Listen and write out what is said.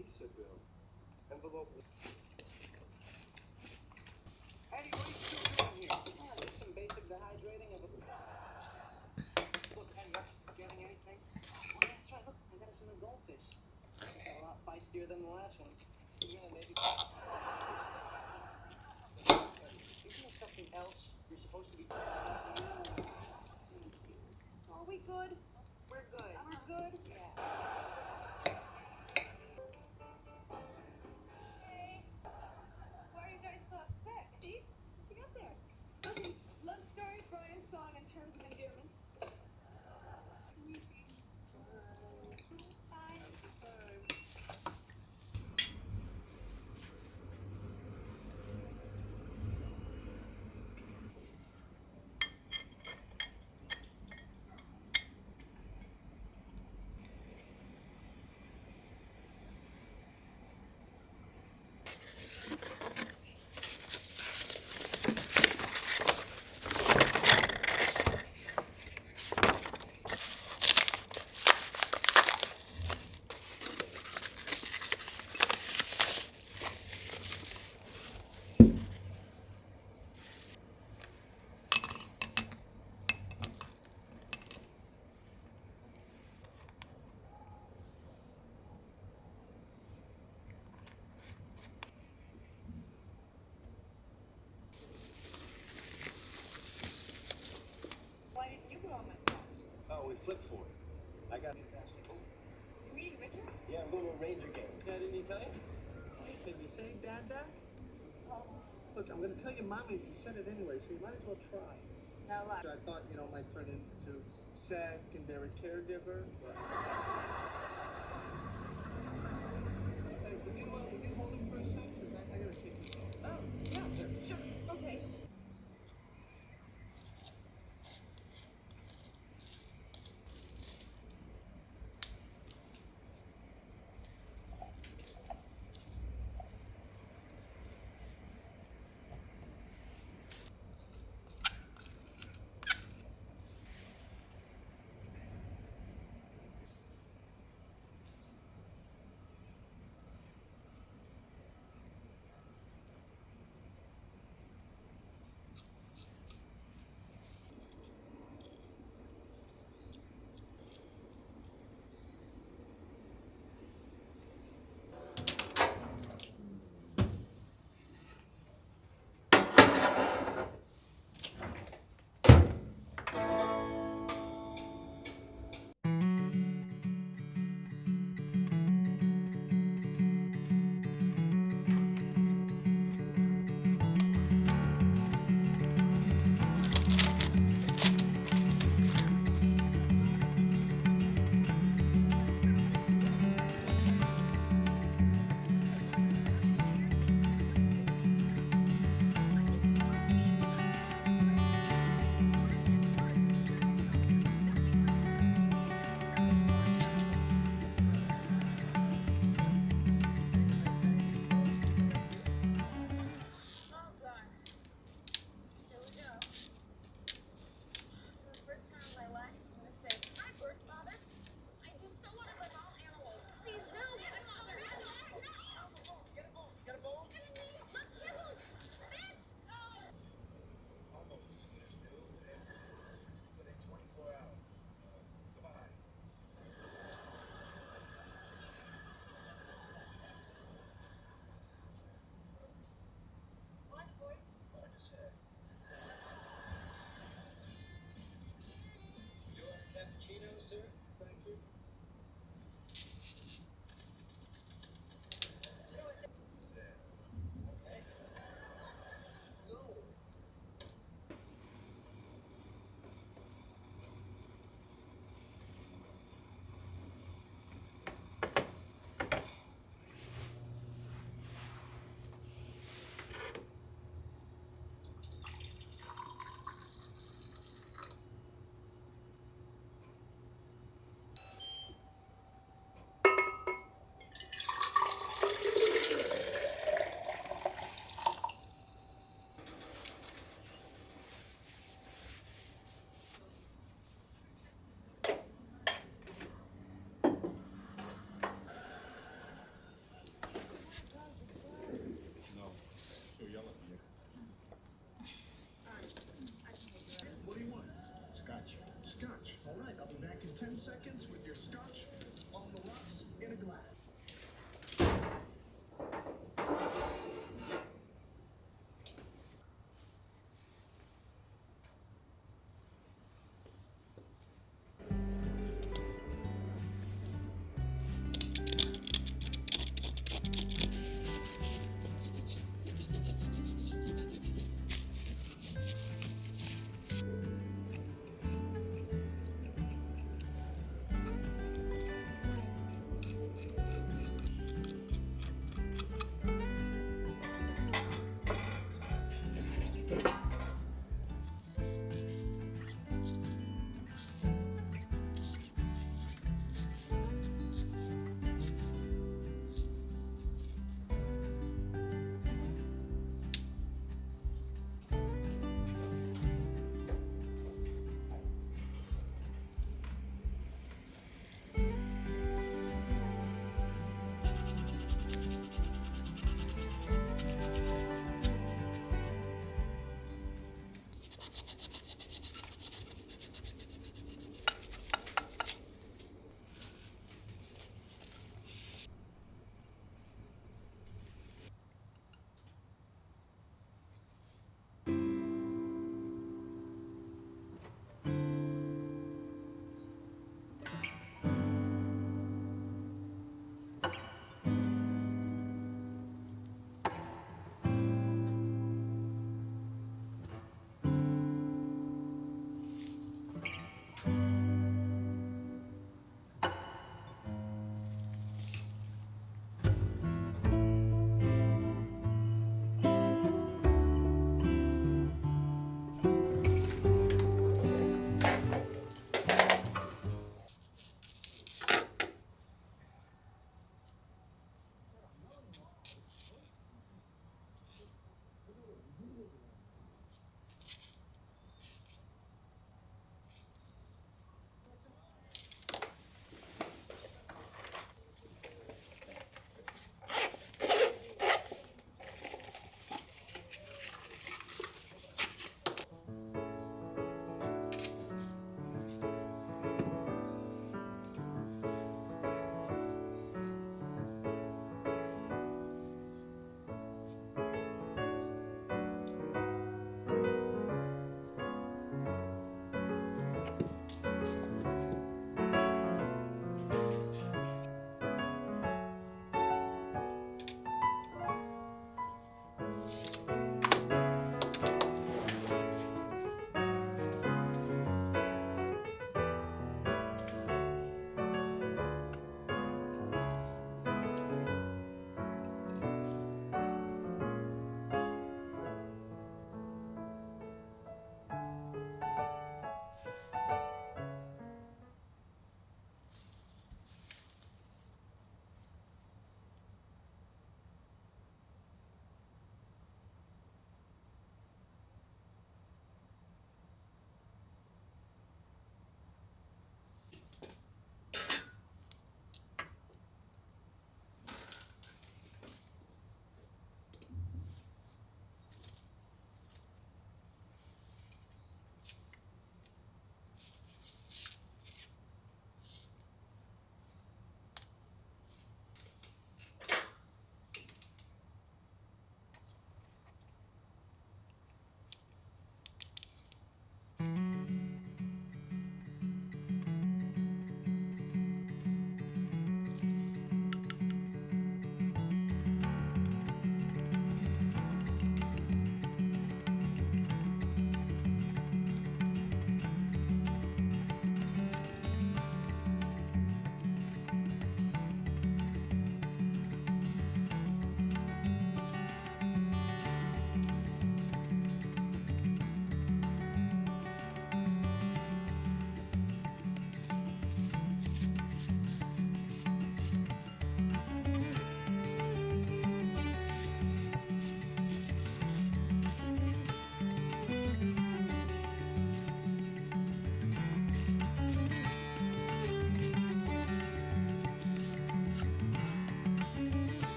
Visa bill. Envelope. Eddie, what are you still doing here? Just some basic dehydrating of a... Look, Eddie, aren't you forgetting anything? Oh, that's right. Look, I got us a new goldfish. Got a lot feistier than the last one. Yeah, maybe... Isn't there something else you're supposed to be... Are we good? We're good. We're good? Yeah. Hey, why are you guys so upset? Steve, what you got there? Okay, love story, Brian's song in terms of endearment. Weeping. Bye. Why didn't you go on my song? Oh, we flipped for it. I got fantastic. You meeting Richard? Yeah, I'm going to a Ranger game. Yeah, didn't he tell you? Hey, Tim, you saying Dad? Oh, Look, I'm going to tell your mommy. She said it anyway, so you might as well try. no luck. I thought, might turn into secondary caregiver. But... Hey, would you